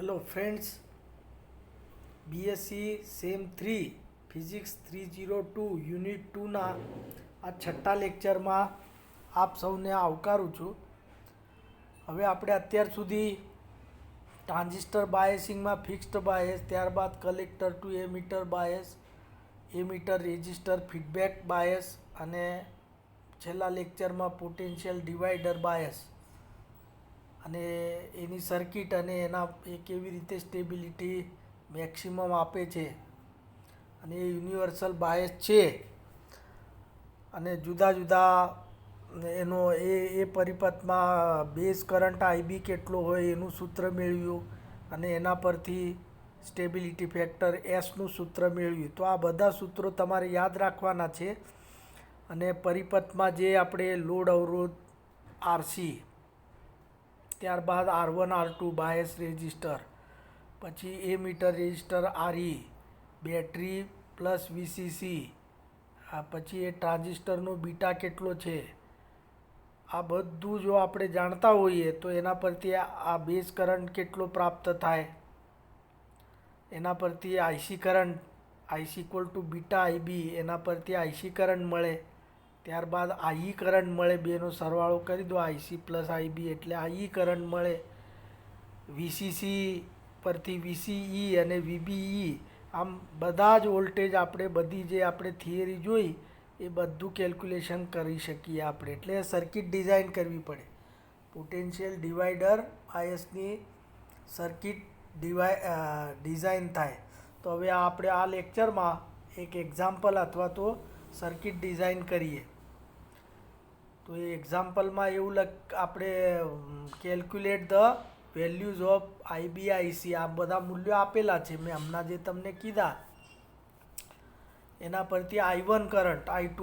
Hello friends, BSc sem 3 physics 302 unit 2ના આ છઠ્ઠા લેક્ચરમાં આપ સૌને આવકારું છું. હવે આપણે અત્યાર સુધી ટ્રાન્ઝિસ્ટર બાયસિંગમાં ફિક્સ્ડ બાયસ, ત્યારબાદ collector to emitter bias, emitter resistor feedback bias અને છેલ્લા લેક્ચરમાં પોટેન્શિયલ ડિવાઈડર બાયસ અને એની સર્કિટ અને એના એ કેવી રીતે સ્ટેબિલિટી મેક્સિમમ આપે છે અને એ યુનિવર્સલ બાયસ છે અને જુદા જુદા એનો એ પરિપથમાં બેઝ કરંટ આઈબી કેટલો હોય એનું સૂત્ર મેળવ્યું અને એના પરથી સ્ટેબિલિટી ફેક્ટર એસનું સૂત્ર મેળવ્યું. તો આ બધા સૂત્રો તમારે યાદ રાખવાના છે. અને પરિપથમાં જે આપણે લોડ અવરોધ આરસી, ત્યારબાદ R1 R2 બાયસ રેઝિસ્ટર, પછી emitter resistor RE, battery plus VCC, પછી એ ટ્રાન્ઝિસ્ટરનો બીટા કેટલો છે, આ બધું જો આપણે જાણતા હોઈએ તો એના પરથી આ બેઝ કરંટ કેટલો પ્રાપ્ત થાય, એના પરથી IC current, IC equal to beta IB, એના પરથી આઈસી કરંટ મળે, ત્યારબાદ આઈ કરંટ મળે, બેનો સરવાળો કરી દો આઈસી પ્લસ આઈબી એટલે આઈ કરંટ મળે, વીસીસી પરથી વીસીઈ અને વીબીઈ, આમ બધા જ વોલ્ટેજ આપણે બધી જે આપણે થિયરી જોઈ એ બધું કેલ્ક્યુલેશન કરી શકીએ આપણે. એટલે સર્કિટ ડિઝાઇન કરવી પડે. પોટેન્શિયલ ડિવાઈડર બાયસની સર્કિટ ડિઝાઇન થાય. તો હવે આપણે આ લેક્ચરમાં એક એક્ઝામ્પલ અથવા તો સર્કિટ ડિઝાઇન કરીએ. તો એ એક્ઝામ્પલમાં એવું આપણે calculate the values of IB IC, આ બધા મૂલ્યો આપેલા છે મેં હમણાં જે તમને કીધા એના પરથી I1 કરંટ, I2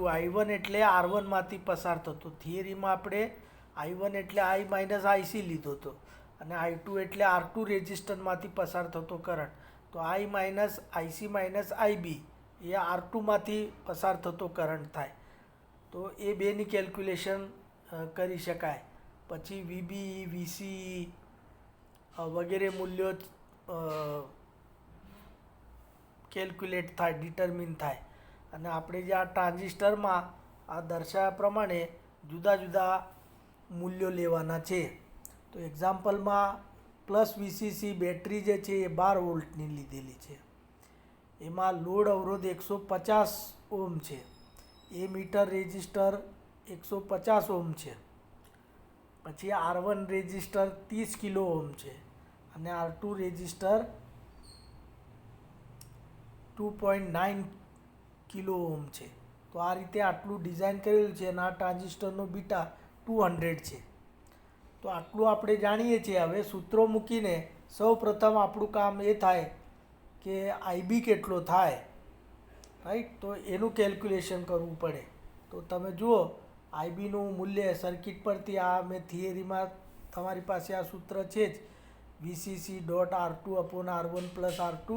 એટલે R1માંથી પસાર થતો, થિયરીમાં આપણે I1 એટલે I માઇનસ આઈસી લીધો હતો અને I2 એટલે R2 રેઝિસ્ટરમાંથી પસાર થતો કરંટ. તો I minus IC minus IB એ R2માંથી પસાર થતો કરંટ થાય. તો એ બેની કેલ્ક્યુલેશન કરી શકાય. પછી વીબી, વીસી વગેરે મૂલ્યો કેલ્ક્યુલેટ થાય, ડિટર્મિન થાય. અને આપણે જે આ ટ્રાન્ઝિસ્ટરમાં આ દર્શાવ્યા પ્રમાણે જુદા જુદા મૂલ્યો લેવાના છે. તો એક્ઝામ્પલમાં પ્લસ વીસીસી બેટરી જે છે એ 12 વોલ્ટની લીધેલી છે. એમાં લોડ અવરોધ 150 ઓમ છે, એ મીટર રેઝિસ્ટર 150 ઓમ છે, પછી R1 રેઝિસ્ટર 30 કિલો ઓમ છે અને R2 રેઝિસ્ટર 2.9 કિલો ઓમ છે. તો આ રીતે આટલું ડિઝાઇન કરેલું છે અને આ ટ્રાન્ઝિસ્ટરનો બીટા 200 છે. તો આટલું આપણે જાણીએ છીએ. હવે સૂત્રો મૂકીને સૌ પ્રથમ આપણું કામ એ થાય કે આઈબી કેટલો થાય, રાઈટ. તો એનું કેલ્ક્યુલેશન કરવું પડે. તો તમે જુઓ આઈબીનું મૂલ્ય સર્કિટ પરથી આ મેં થિયરીમાં તમારી પાસે આ સૂત્ર છે જ, VCC dot R2 upon R1 plus R2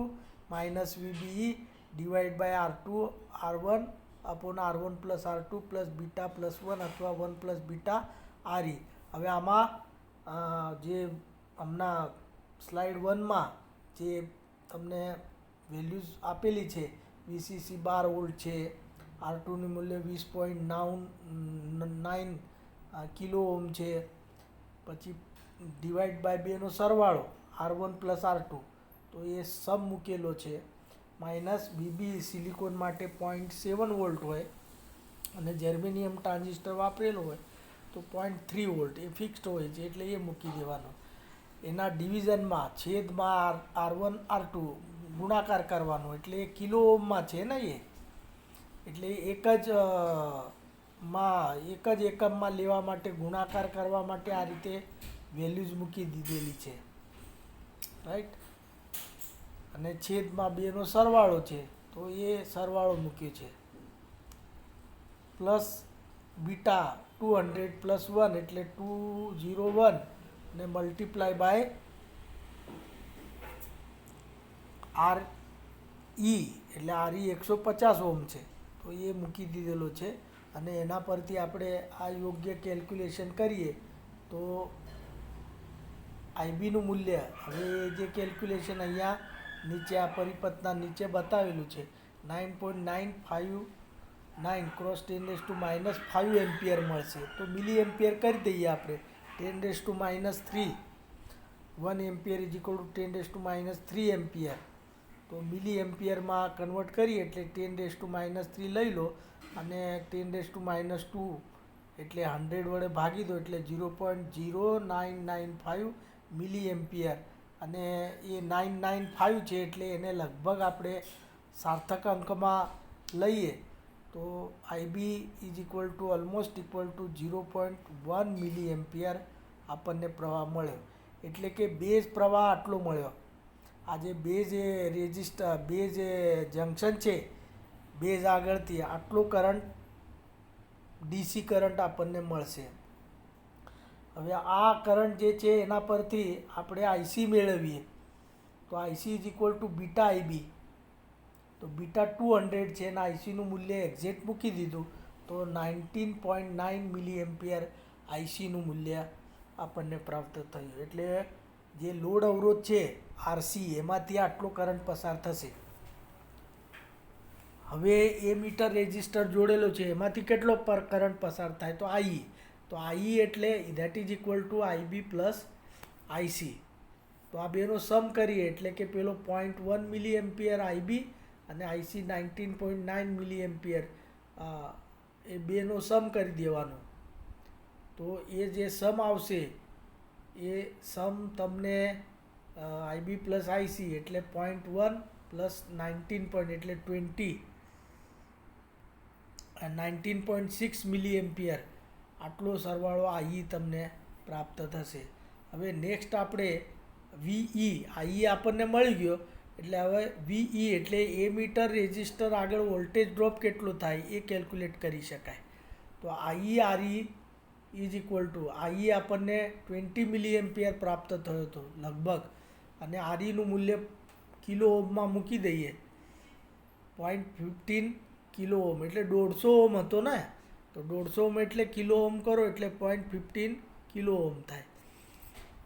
minus VBE divide by R2 R1 upon R1 plus R2 plus beta plus 1 અથવા 1 પ્લસ બીટા આરઈ. હવે આમાં જે હમણાં સ્લાઇડ 1માં જે તમને વેલ્યુઝ આપેલી છે, વીસીસી 12 વોલ્ટ છે, R2નું મૂલ્ય 20.9 કિલો ઓમ છે, પછી ડિવાઈડ બાય બેનો સરવાળો R1 પ્લસ R2, તો એ સબ મૂકેલો છે, માઇનસ બીબી સિલિકોન માટે 0.7 વોલ્ટ હોય અને જર્મેનિયમ ટ્રાન્ઝિસ્ટર વાપરેલો હોય તો 0.3 વોલ્ટ એ ફિક્સ્ડ હોય છે એટલે એ મૂકી દેવાનો. એના ડિવિઝનમાં છેદમાં R1 R2 ગુણાકાર કરવાનો એટલે એ કિલો ઓમમાં છે ને, એટલે એક જ એકમમાં લેવા માટે ગુણાકાર કરવા માટે આ રીતે વેલ્યુઝ મૂકી દીધેલી છે, રાઈટ. અને છેદમાં બેનો સરવાળો છે તો એ સરવાળો મૂક્યો છે, પ્લસ બીટા 200 પ્લસ 1 એટલે 201 ને મલ્ટીપ્લાય બાય RE એટલે RE 150 ઓમ છે તો એ મૂકી દીધેલો છે. અને એના પરથી આપણે આ યોગ્ય કેલ્ક્યુલેશન કરીએ તો આઈબીનું મૂલ્ય હવે જે કેલ્ક્યુલેશન અહીંયા નીચે આ પરિપથના નીચે બતાવેલું છે 9.959 ક્રોસ 10⁻⁻5 એમ્પિયર મળશે. તો મિલી એમ્પિયર કરી દઈએ આપણે 10⁻³ 1 ampere is equal two 10⁻³ ampere. તો મિલી એમ્પિયરમાં કન્વર્ટ કરીએ એટલે 10⁻³ લઈ લો અને 10⁻² એટલે 100 વડે ભાગી દો એટલે 0.0995 મિલી એમ્પિયર. અને એ 995 છે એટલે એને લગભગ આપણે સાર્થક અંકમાં લઈએ તો IB is equal two almost equal to 0.1 milli ampere આપણને પ્રવાહ મળ્યો. એટલે કે બેઝ પ્રવાહ આટલો મળ્યો. આ જે બેઝ બેઝ જંકશન છે બેઝ આગળથી આટલો કરંટ ડીસી કરંટ આપણને મળશે. હવે આ કરંટ જે છે એના પરથી આપણે આઈસી મેળવીએ તો IC is equal two beta IB. તો બીટા 200 છે અને આઈસીનું મૂલ્ય એક્ઝેક્ટ મૂકી દીધું તો 19.9 મિલી એમ્પિયર આઈસીનું મૂલ્ય આપણને પ્રાપ્ત થયું. એટલે જે લોડ અવરોધ છે આરસી એમાંથી આટલો કરંટ પસાર થશે. હવે એ મીટર રેઝિસ્ટર જોડેલો છે એમાંથી કેટલો કરંટ પસાર થાય તો આઈ. તો આઈ એટલે that is equal to IB plus IC. તો આ બેનો સમ કરીએ એટલે કે પેલો 0.1 મિલી એમ્પિયર આઈબી અને આઈસી 19.9 મિલી એમ્પિયર એ બેનો સમ કરી દેવાનો. તો એ જે સમ આવશે એ સમ તમને આઈબી પ્લસ આઈસી એટલે 0.1 પ્લસ 19 એટલે 19.6 મિલી એમ્પિયર આટલો સરવાળો આઈ તમને પ્રાપ્ત થશે. હવે નેક્સ્ટ આપણે વીઈ આઈ આપણને મળી ગયો એટલે હવે વીઈ એટલે એ મીટર રેઝિસ્ટર આગળ વોલ્ટેજ ડ્રોપ કેટલો થાય એ કેલ્ક્યુલેટ કરી શકાય. તો આઈ આરઈ ઇઝ ઇક્વલ ટુ આઈ આપણને 20 મિલી એમ્પિયર પ્રાપ્ત થયો હતો લગભગ અને આરઈનું મૂલ્ય કિલો ઓહમમાં મૂકી દઈએ 0.15 કિલો ઓહમ એટલે 150 ઓહમ હતો ને. તો 150 ઓહમ એટલે કિલો ઓહમ કરો એટલે 0.15 કિલો ઓહમ થાય.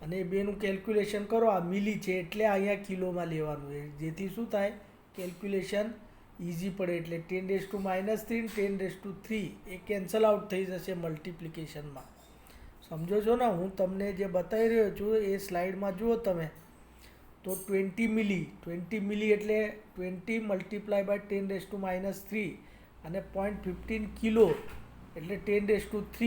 અને બેનું કેલ્ક્યુલેશન કરો આ મિલી છે એટલે અહીંયા કિલોમાં લેવાનું જેથી શું થાય કેલ્ક્યુલેશન ઇઝી પડે. એટલે 10⁻³ 10⁻³ એ કેન્સલ આઉટ થઈ જશે મલ્ટિપ્લિકેશનમાં. સમજો છો ને હું તમને જે બતાવી રહ્યો છું એ સ્લાઇડમાં જુઓ તમે તો 20 મિલી એટલે 20 મલ્ટીપ્લાય બાય 10⁻³ અને 0.15 કિલો એટલે 10⁻³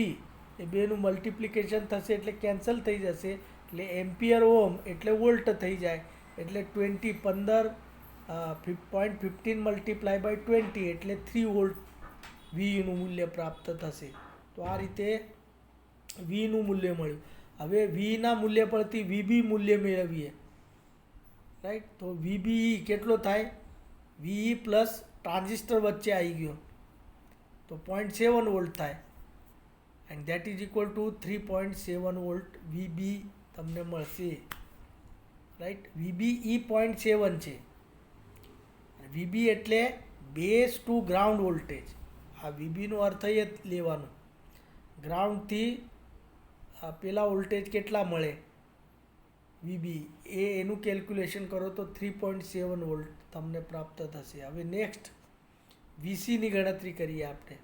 એ બેનું મલ્ટિપ્લિકેશન થશે એટલે કેન્સલ થઈ જશે. એટલે એમ્પિયર ઓહમ એટલે વોલ્ટ થઈ જાય એટલે 0.15 મલ્ટીપ્લાય બાય 20 એટલે 3 વોલ્ટ વીનું મૂલ્ય પ્રાપ્ત થશે. તો આ રીતે વીનું મૂલ્ય મળ્યું. હવે વીના મૂલ્ય પરથી વીબી મૂલ્ય મેળવીએ રાઈટ. તો વીબીઈ કેટલો થાય વીઈ પ્લસ ટ્રાન્ઝિસ્ટર વચ્ચે આવી ગયો તો 0.7 વોલ્ટ થાય and that is equal two 3.7 volt VB તમને મળશે રાઈટ. વીબીઈ 0.7 છે. વીબી એટલે બેઝ ટુ ગ્રાઉન્ડ વોલ્ટેજ. આ વીબીનો અર્થ એ લેવાનો ગ્રાઉન્ડથી પેલા વોલ્ટેજ કેટલા મળે વીબી એનું કેલ્ક્યુલેશન કરો તો 3.7 વોલ્ટ તમને પ્રાપ્ત થશે. હવે નેક્સ્ટ વીસીની ગણતરી કરીએ આપણે.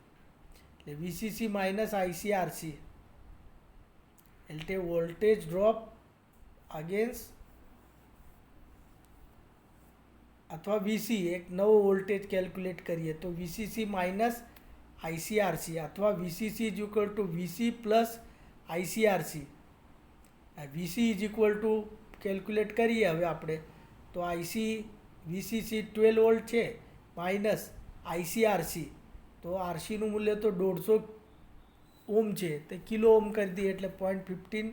એટલે વીસીસી માઇનસ આઈસીઆરસી એટલે વોલ્ટેજ ડ્રોપ અગેન્સ્ટ અથવા વીસી એક નવો વોલ્ટેજ કેલ્ક્યુલેટ કરીએ તો વીસીસી માઇનસ આઈસીઆરસી અથવા VCC is equal to VC plus ICRC. VC is equal to calculate કરીએ હવે આપણે તો આઈસી વીસીસી 12 વોલ્ટ છે માઇનસ આઈસીઆરસી તો આરસીનું મૂલ્ય તો 150 ઓમ છે તે કિલો ઓમ કરી દઈએ એટલે 0.15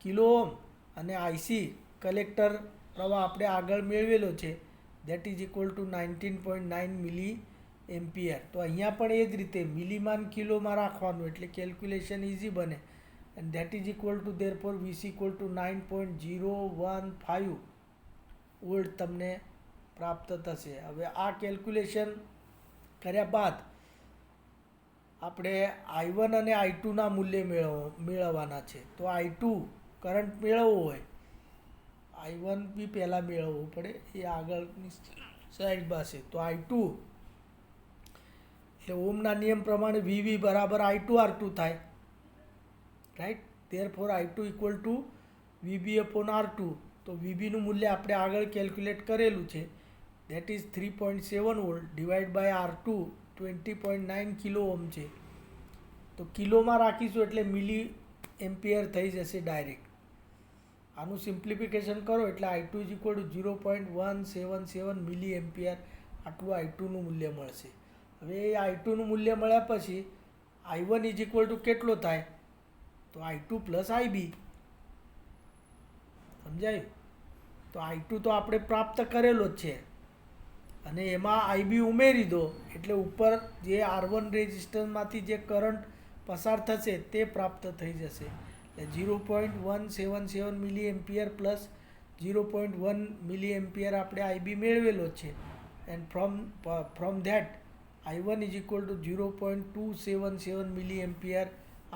કિલો ઓમ અને આઈસી કલેક્ટર પ્રવાહ આપણે આગળ મેળવેલો છે that is equal two 19.9 milli ampere. તો અહીંયા પણ એ જ રીતે મિલીમાન કિલોમાં રાખવાનું એટલે કેલ્ક્યુલેશન ઇઝી બને and that is equal two therefore VC equal to 9.015 volt તમને પ્રાપ્ત થશે. હવે આ કેલ્ક્યુલેશન કર્યા બાદ આપણે I1 અને I2ના મૂલ્ય મેળવવાના છે. તો I2 કરંટ મેળવવો હોય I1 બી પહેલાં મેળવવું પડે, એ આગળની સાઈડમાં છે. તો I2 એટલે ઓમના નિયમ પ્રમાણે VV બરાબર I2R2 થાય, right. Therefore I2 equal to VB upon R2. તો VBનું મૂલ્ય આપણે આગળ કેલ્ક્યુલેટ કરેલું છે, that is 3.7 volt divide by R2 20.9 kilo ohm છે. તો કિલોમાં રાખીશું એટલે મિલી એમ્પિયર થઈ જશે ડાયરેક્ટ. આનું સિમ્પ્લિફિકેશન કરો એટલે I2 is equal two 0.177 milli ampere આટલું I2નું મૂલ્ય મળશે. હવે એ I2નું મૂલ્ય મળ્યા પછી I1 ઇઝ ઇક્વલ ટુ કેટલો થાય, તો I2 પ્લસ IB. સમજાયું? તો I2 તો આપણે પ્રાપ્ત કરેલો જ છે અને એમાં IB ઉમેરી દો એટલે ઉપર જે R1 રેઝિસ્ટરમાંથી જે કરંટ પસાર થશે તે પ્રાપ્ત થઈ જશે. એટલે 0.177 મિલી એમ્પિયર પ્લસ 0.1 મિલી એમ્પિયર આપણે IB મેળવેલો છે. And from that I1 is equal two 0.277 milli ampere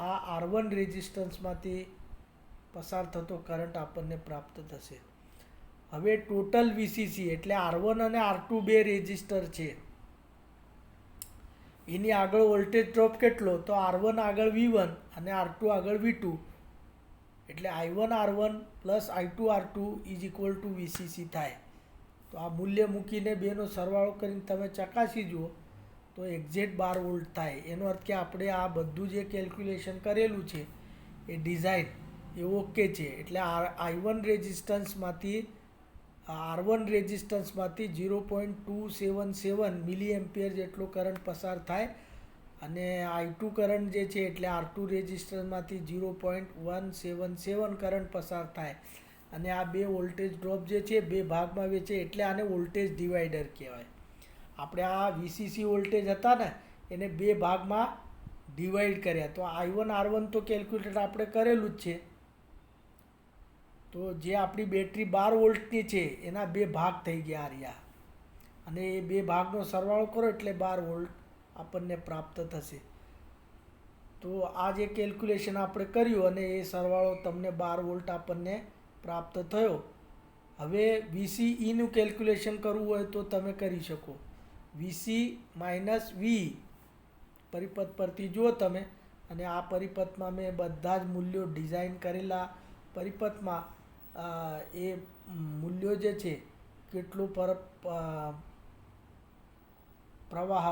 આ R1 રેઝિસ્ટન્સમાંથી પસાર થતો કરંટ આપણને પ્રાપ્ત થશે. હવે ટોટલ VCC એટલે R1 અને R2 બે રેઝિસ્ટર છે, એની આગળ વોલ્ટેજ ડ્રોપ કેટલો, તો R1 આગળ V1 અને R2 આગળ V2. એટલે I1 R1 plus I2 R2 is equal two VCC થાય. તો આ મૂલ્ય મૂકીને બેનો સરવાળો કરીને તમે ચકાસી જુઓ તો એક્ઝેક્ટ 12 વોલ્ટ થાય. એનો અર્થ કે આપણે આ બધું જે કેલ્ક્યુલેશન કરેલું છે એ ડિઝાઇન એ ઓકે છે. એટલે I1 રેઝિસ્ટન્સમાંથી R1 રેઝિસ્ટન્સમાંથી 0.277 મિલી એમ્પિયર જેટલો કરંટ પસાર થાય અને I2 કરંટ જે છે એટલે R2 રેઝિસ્ટન્સમાંથી 0.177 કરંટ પસાર થાય અને આ બે વોલ્ટેજ ડ્રોપ જે છે બે ભાગમાં વેચે એટલે આને વોલ્ટેજ ડિવાઈડર કહેવાય. આપણે આ VCC વોલ્ટેજ હતા ને એને બે ભાગમાં ડિવાઈડ કર્યા. તો I1 R1 તો કેલ્ક્યુલેટ આપણે કરેલું જ છે. તો જે આપણી બેટરી 12 વોલ્ટની છે એના બે ભાગ થઈ ગયા રહ્યા અને એ બે ભાગનો સરવાળો કરો એટલે 12 વોલ્ટ આપણને પ્રાપ્ત થશે. તો આ જે કેલ્ક્યુલેશન આપણે કર્યું અને એ સરવાળો તમને 12 વોલ્ટ આપણને પ્રાપ્ત થયો. હવે VCEનું કેલ્ક્યુલેશન કરવું હોય તો તમે કરી શકો. VC માઇનસ V પરિપથ પરથી જુઓ તમે અને આ પરિપથમાં મેં બધા જ મૂલ્યો ડિઝાઇન કરેલા પરિપથમાં એ મૂલ્યો જે છે કેટલો પ્રવાહ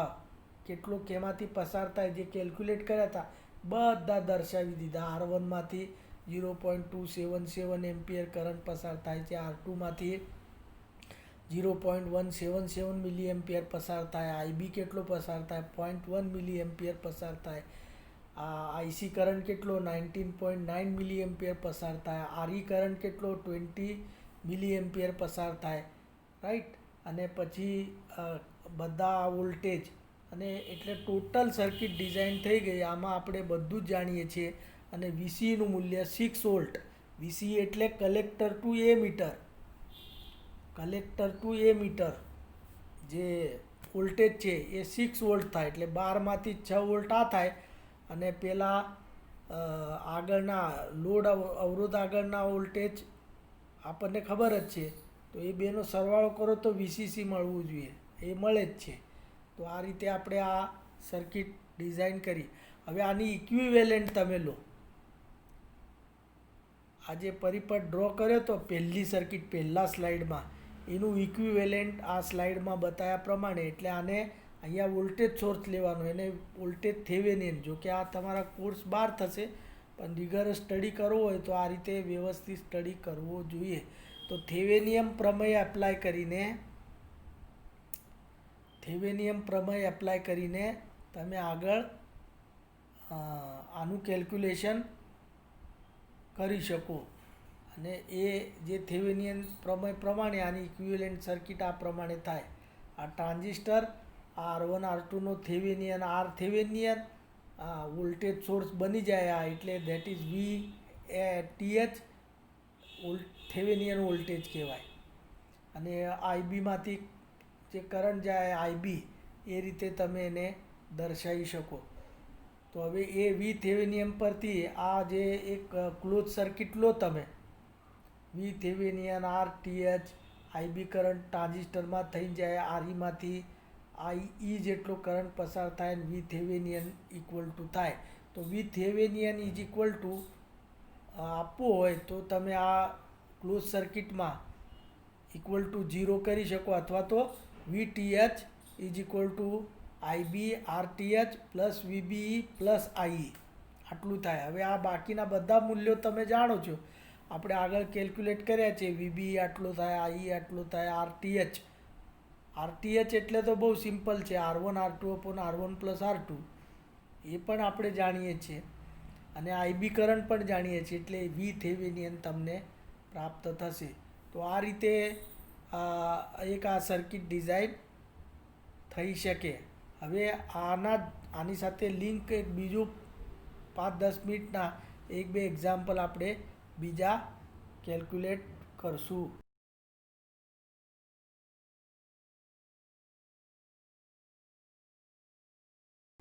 કેટલો કેમાંથી પસાર થાય જે કેલ્ક્યુલેટ કર્યા હતા બધા દર્શાવી દીધા. R1માંથી 0.277 એમ્પિયર કરંટ પસાર થાય છે, R2માંથી 0.177 મિલી એમ્પિયર પસાર થાય, IB કેટલો પસાર થાય 0.1 મિલી એમ્પિયર પસાર થાય, IC કરંટ કેટલો 19.9 મિલી એમ્પિયર પસાર થાય, RE કરંટ કેટલો 20 મિલી એમ્પિયર પસાર થાય, રાઈટ. અને પછી બધા વોલ્ટેજ અને એટલે ટોટલ સર્કિટ ડિઝાઇન થઈ ગઈ. આમાં આપણે બધું જ જાણીએ છીએ. અને VCનું મૂલ્ય 6 વોલ્ટ. VC એટલે collector to emitter. Collector to emitter જે વોલ્ટેજ છે એ 6 વોલ્ટ થાય એટલે 12માંથી 6 વોલ્ટ આ થાય અને પેલા આગળના લોડ અવરોધ આગળના વોલ્ટેજ આપણને ખબર જ છે. તો એ બેનો સરવાળો કરો તો VCC મળવું જોઈએ, એ મળે જ છે. તો આ રીતે આપણે આ સર્કિટ ડિઝાઇન કરી. હવે આની ઇક્વિવેલન્ટ તમે લો. આ જે પરિપથ ડ્રો કર્યો તો પહેલી સર્કિટ પહેલા સ્લાઇડમાં એનું ઇક્વિવેલન્ટ આ સ્લાઇડમાં બતાવ્યા પ્રમાણે. એટલે આને અહીંયા વોલ્ટેજ સોર્સ લેવાનો, એને વોલ્ટેજ થેવેનિયન. જો કે આ તમારા કોર્સ બહાર થશે પણ રિગરસ સ્ટડી કરવો હોય તો આ રીતે વ્યવસ્થિત સ્ટડી કરવો જોઈએ. તો થેવેનિયમ પ્રમેય એપ્લાય કરીને તમે આગળ આનું કેલ્ક્યુલેશન કરી શકો. અને એ જે થેવેનિયન પ્રમેય પ્રમાણે આની ઇક્વિવેલન્ટ સર્કિટ આ પ્રમાણે થાય. આ ટ્રાન્ઝિસ્ટર R1 R2નો Thevenin R Thevenin voltage source બની જાય એટલે that is VTH Thevenin voltage કહેવાય. અને IBમાંથી જે કરંટ જાય IB એ રીતે તમે એને દર્શાવી શકો. તો હવે એ VThevenin પરથી આ જે એક ક્લોઝ સર્કિટ લો તમે વી થેવેનિયન આરટીએચ આઈબી કરંટ ટ્રાન્ઝિસ્ટરમાં થઈ જાય, આરઈમાંથી આઈ જેટલો કરંટ પસાર થાય અને વી થેવેનિયન ઇક્વલ ટુ થાય. તો વી થેવેનિયન ઇઝ ઇક્વલ ટુ આપવું હોય તો તમે આ ક્લોઝ સર્કિટમાં ઇક્વલ ટુ 0 કરી શકો, અથવા તો VTH is equal to IB RTH plus VBE plus I, આટલું થાય. હવે આ બાકીના બધા મૂલ્યો તમે જાણો છો, આપણે આગળ કેલ્ક્યુલેટ કર્યા છે. વીબીઈ આટલું થાય, આઈ આટલું થાય, આરટીએચ એટલે તો બહુ સિમ્પલ છે, R1 R2 upon R1 plus R2, એ પણ આપણે જાણીએ છીએ, અને આઈબી કરંટ પણ જાણીએ છીએ, એટલે વી થેવેનિયન તમને પ્રાપ્ત થશે. તો આ રીતે એક આ સર્કિટ ડિઝાઇન થઈ શકે. હવે આની સાથે લિંક એક બીજું 5-10 મિનિટના 1-2 એક્ઝામ્પલ આપણે બીજા કેલ્ક્યુલેટ કરશું.